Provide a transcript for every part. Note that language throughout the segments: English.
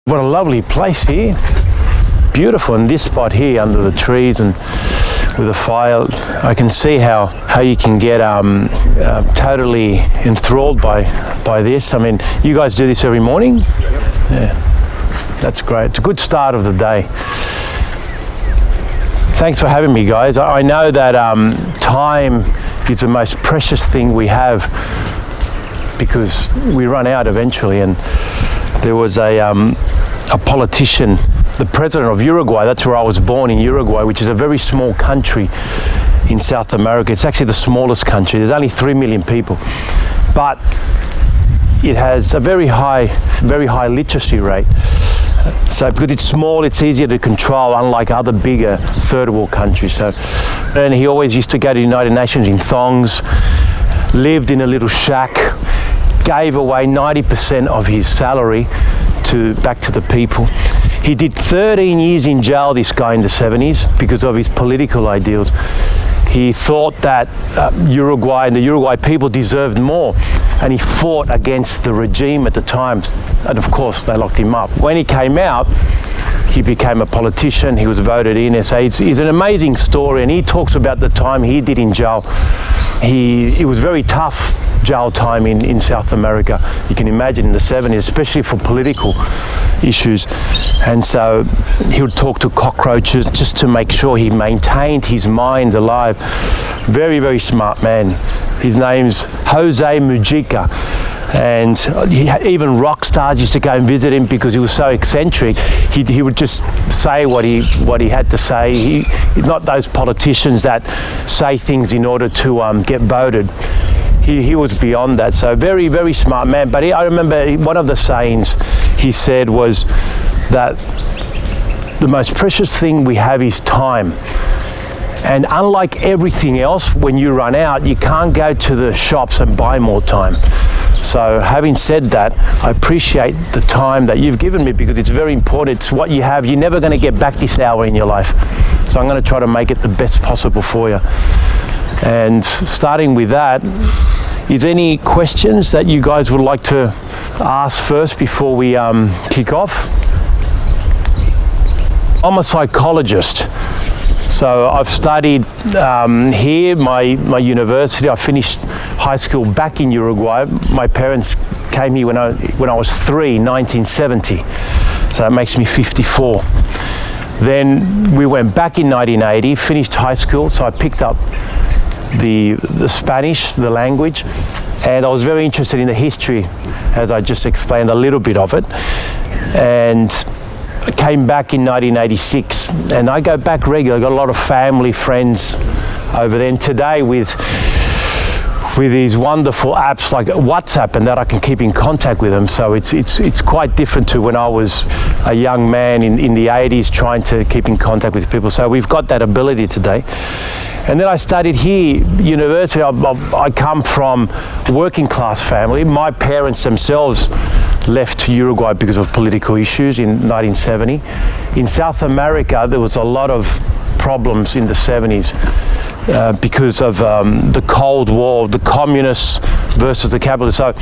What a lovely place here. Beautiful. In this spot here under the trees and with a fire, I can see how you can get totally enthralled by this. I mean, you guys do this every morning? Yeah, that's great. It's a good start of the day. Thanks for having me, guys. I know that time is the most precious thing we have because we run out eventually. And there was a politician, the president of Uruguay, that's where I was born, in Uruguay, which is a very small country in South America. It's actually the smallest country. There's only 3 million people, but it has a very high literacy rate. So because it's small, it's easier to control, unlike other bigger third world countries. So, and he always used to go to the United Nations in thongs, lived in a little shack, gave away 90% of his salary back to the people. He did 13 years in jail, this guy, in the 70s because of his political ideals. He thought that Uruguay and the Uruguay people deserved more, and he fought against the regime at the time, and of course they locked him up. When he came out, he became a politician. He was voted in. So it's an amazing story, and he talks about the time he did in jail. It was very tough jail time in South America. You can imagine in the 70s, especially for political issues. And so he would talk to cockroaches just to make sure he maintained his mind alive. Very, very smart man. His name's Jose Mujica. And even rock stars used to go and visit him because he was so eccentric. He would just say what he had to say. Not those politicians that say things in order to get voted. He was beyond that. So very, very smart man. But I remember one of the sayings he said was that the most precious thing we have is time. And unlike everything else, when you run out, you can't go to the shops and buy more time. So having said that, I appreciate the time that you've given me because it's very important. It's what you have. You're never going to get back this hour in your life. So I'm going to try to make it the best possible for you. And starting with that, is any questions that you guys would like to ask first before we kick off? I'm a psychologist. So I've studied here, my university. I finished high school back in Uruguay. My parents came here when I was 3, 1970. So that makes me 54. Then we went back in 1980, finished high school. So I picked up the Spanish, the language, and I was very interested in the history, as I just explained a little bit of it. And I came back in 1986, and I go back regularly. I got a lot of family, friends over there. And today with these wonderful apps like WhatsApp and that, I can keep in contact with them. So it's quite different to when I was a young man in the 80s trying to keep in contact with people. So we've got that ability today. And then I studied here, university. I come from a working class family. My parents themselves left Uruguay because of political issues in 1970. In South America, there was a lot of problems in the 70s because of the Cold War, the communists versus the capitalists. So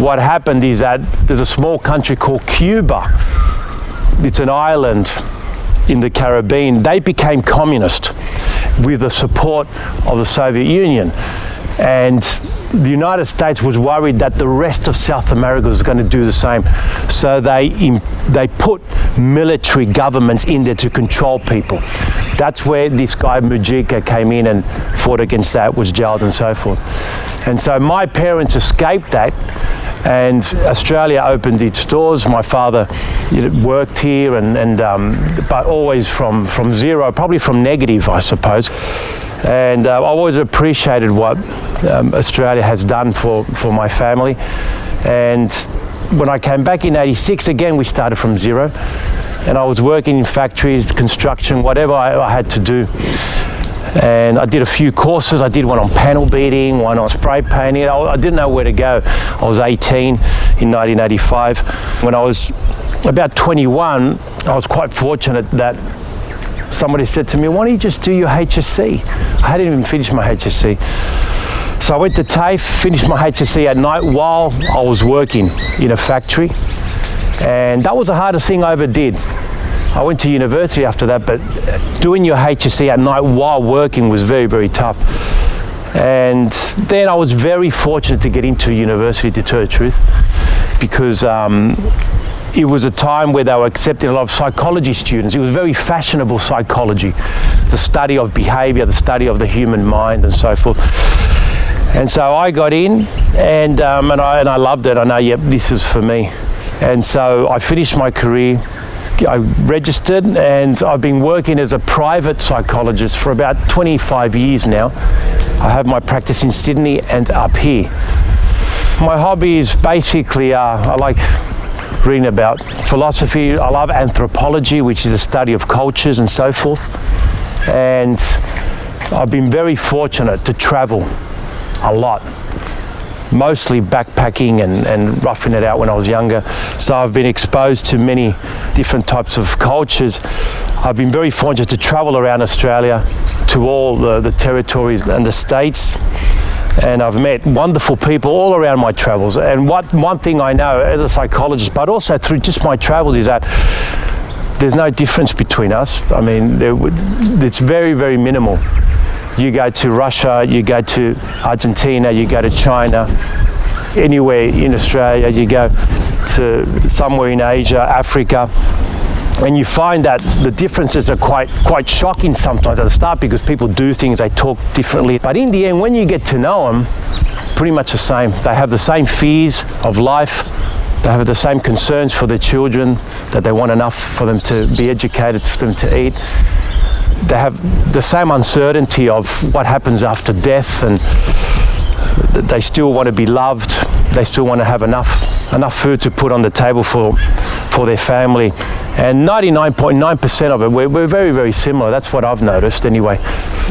what happened is that there's a small country called Cuba. It's an island in the Caribbean. They became communist with the support of the Soviet Union. And the United States was worried that the rest of South America was going to do the same. So they put military governments in there to control people. That's where this guy Mujica came in and fought against that, was jailed and so forth. And so my parents escaped that, and Australia opened its doors. My father worked here, but always from zero, probably from negative, I suppose. And I always appreciated what Australia has done for my family. And when I came back in 86, again, we started from zero. And I was working in factories, construction, whatever I had to do. And I did a few courses. I did one on panel beating, one on spray painting. I didn't know where to go. I was 18 in 1985. When I was about 21, I was quite fortunate that somebody said to me, why don't you just do your HSC? I hadn't even finished my HSC. So I went to TAFE, finished my HSC at night while I was working in a factory. And that was the hardest thing I ever did. I went to university after that, but doing your HSC at night while working was very, very tough. And then I was very fortunate to get into university, to tell the truth, because it was a time where they were accepting a lot of psychology students. It was very fashionable psychology, the study of behavior, the study of the human mind and so forth. And so I got in and I loved it. I know, yep, this is for me. And so I finished my career. I registered and I've been working as a private psychologist for about 25 years now. I have my practice in Sydney and up here. My hobby is basically, I like reading about philosophy. I love anthropology, which is the study of cultures and so forth. And I've been very fortunate to travel a lot, mostly backpacking and roughing it out when I was younger. So I've been exposed to many different types of cultures. I've been very fortunate to travel around Australia to all the territories and the states. And I've met wonderful people all around my travels. And one thing I know as a psychologist, but also through just my travels, is that there's no difference between us. I mean, it's very, very minimal. You go to Russia, you go to Argentina, you go to China, anywhere in Australia, you go to somewhere in Asia, Africa, and you find that the differences are quite shocking sometimes at the start, because people do things, they talk differently. But in the end, when you get to know them, pretty much the same. They have the same fears of life. They have the same concerns for their children, that they want enough for them to be educated, for them to eat. They have the same uncertainty of what happens after death, and they still want to be loved. They still want to have enough food to put on the table for their family. And 99.9% of it, we're very, very similar. That's what I've noticed anyway.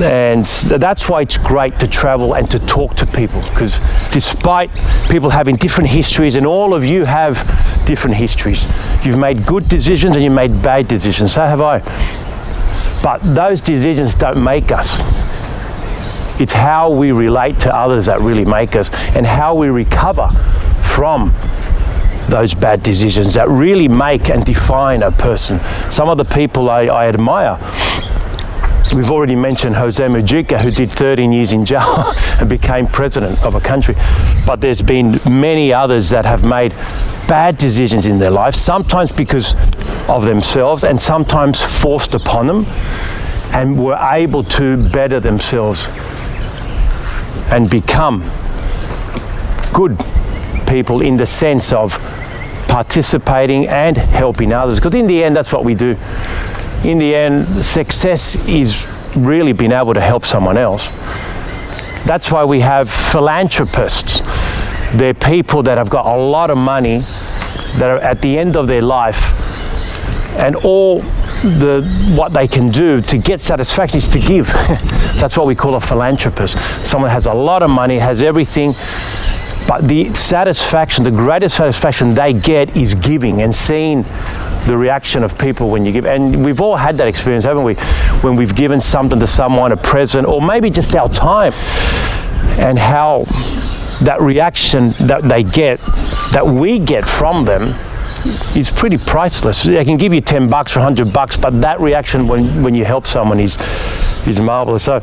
And that's why it's great to travel and to talk to people, because despite people having different histories, and all of you have different histories, you've made good decisions and you made bad decisions. So have I. But those decisions don't make us. It's how we relate to others that really make us, and how we recover from those bad decisions that really make and define a person. Some of the people I admire, we've already mentioned Jose Mujica, who did 13 years in jail and became president of a country. But there's been many others that have made bad decisions in their life, sometimes because of themselves and sometimes forced upon them, and were able to better themselves and become good people in the sense of participating and helping others. Because in the end, that's what we do. In the end, success is really being able to help someone else. That's why we have philanthropists. They're people that have got a lot of money, that are at the end of their life, and all what they can do to get satisfaction is to give. That's what we call a philanthropist. Someone has a lot of money, has everything, but the satisfaction, the greatest satisfaction they get is giving and seeing the reaction of people when you give. And we've all had that experience, haven't we? When we've given something to someone, a present, or maybe just our time, and how that reaction that they get, that we get from them, is pretty priceless. They can give you $10 or $100, but that reaction when you help someone is marvelous. So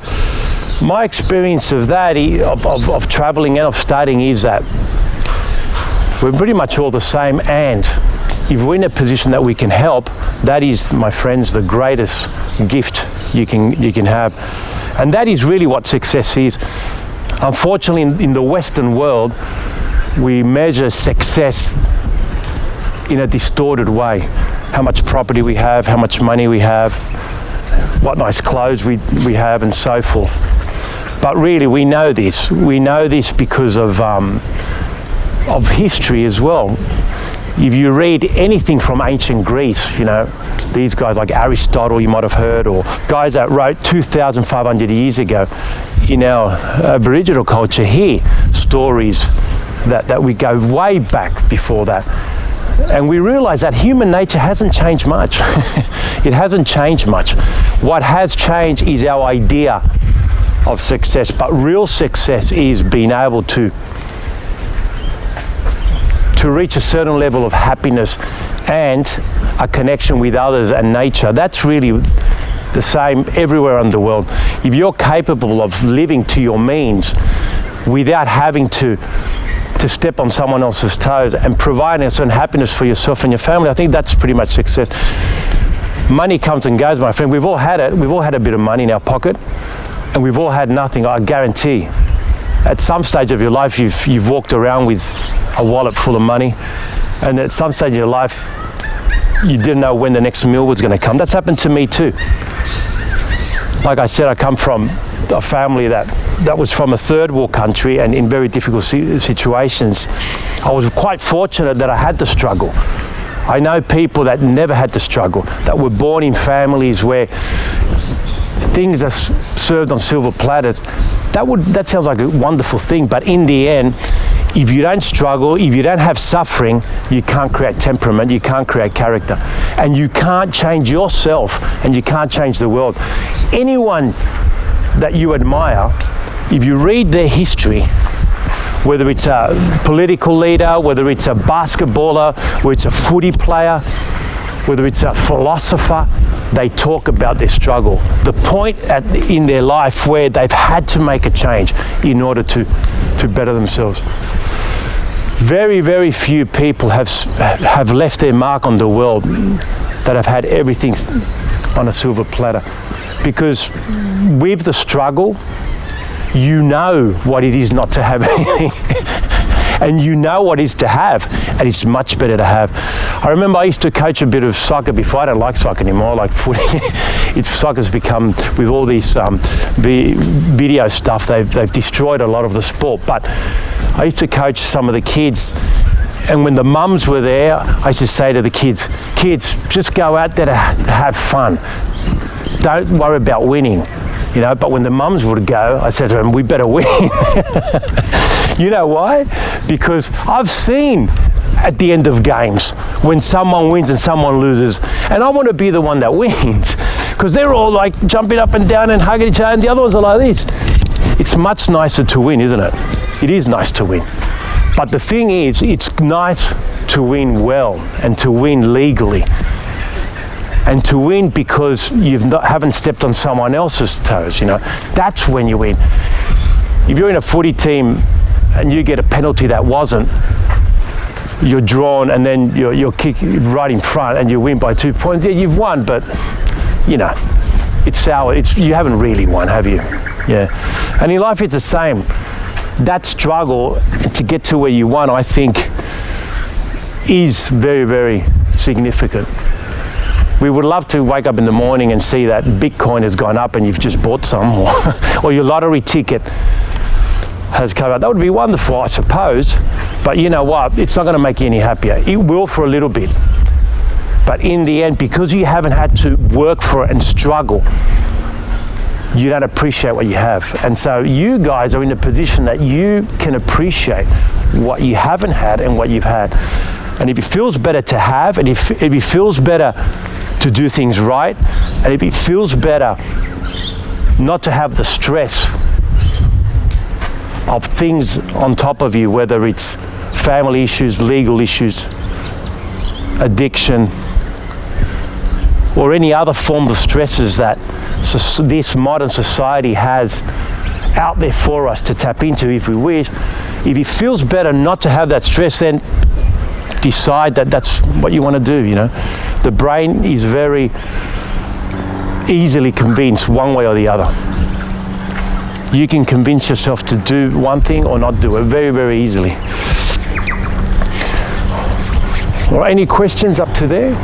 my experience of that, of traveling and of studying, is that we're pretty much all the same, and if we're in a position that we can help, that is, my friends, the greatest gift you can have. And that is really what success is. Unfortunately, in the Western world, we measure success in a distorted way. How much property we have, how much money we have, what nice clothes we have, and so forth. But really, we know this. We know this because of history as well. If you read anything from ancient Greece, you know, these guys like Aristotle, you might have heard, or guys that wrote 2,500 years ago in our Aboriginal culture here, stories that we go way back before that. And we realize that human nature hasn't changed much. It hasn't changed much. What has changed is our idea of success. But real success is being able to to reach a certain level of happiness and a connection with others and nature. That's really the same everywhere in the world. If you're capable of living to your means without having to step on someone else's toes and providing a certain happiness for yourself and your family, I think that's pretty much success. Money comes and goes, my friend. We've all had it. We've all had a bit of money in our pocket, and we've all had nothing, I guarantee. At some stage of your life, you've walked around with a wallet full of money, and at some stage of your life, you didn't know when the next meal was going to come. That's happened to me too. Like I said, I come from a family that was from a third world country and in very difficult situations. I was quite fortunate that I had to struggle. I know people that never had to struggle, that were born in families where things are served on silver platters. That sounds like a wonderful thing, but in the end, if you don't struggle, if you don't have suffering, you can't create temperament, you can't create character, and you can't change yourself, and you can't change the world. Anyone that you admire, if you read their history, whether it's a political leader, whether it's a basketballer, whether it's a footy player, whether it's a philosopher, they talk about their struggle. The point in their life where they've had to make a change in order to better themselves. Very, very few people have left their mark on the world that have had everything on a silver platter. Because with the struggle, you know what it is not to have anything. And you know what is to have, and it's much better to have. I remember I used to coach a bit of soccer before. I don't like soccer anymore, I like footy. Soccer's become, with all these video stuff, they've destroyed a lot of the sport. But I used to coach some of the kids, and when the mums were there, I used to say to the kids, just go out there to have fun. Don't worry about winning. But when the mums would go, I said to them, we better win. You know why? Because I've seen at the end of games when someone wins and someone loses, and I want to be the one that wins, because they're all like jumping up and down and hugging each other, and the other ones are like this. It's much nicer to win, isn't it? It is nice to win. But the thing is, it's nice to win well and to win legally. And to win because you haven't stepped on someone else's toes, That's when you win. If you're in a footy team and you get a penalty that wasn't, you're drawn and then you're kicked right in front and you win by 2 points. Yeah, you've won, but, it's sour. You haven't really won, have you? Yeah. And in life, it's the same. That struggle to get to where you won, I think, is very, very significant. We would love to wake up in the morning and see that Bitcoin has gone up and you've just bought some, or your lottery ticket has come out. That would be wonderful, I suppose, but you know what? It's not going to make you any happier. It will for a little bit, but in the end, because you haven't had to work for it and struggle, you don't appreciate what you have. And so you guys are in a position that you can appreciate what you haven't had and what you've had. And if it feels better to have, and if it feels better to do things right, and if it feels better not to have the stress of things on top of you, whether it's family issues, legal issues, addiction, or any other form of stresses that this modern society has out there for us to tap into if we wish. If it feels better not to have that stress, then decide that that's what you want to do. The brain is very easily convinced one way or the other. You can convince yourself to do one thing or not do it very, very easily. All right, any questions up to there?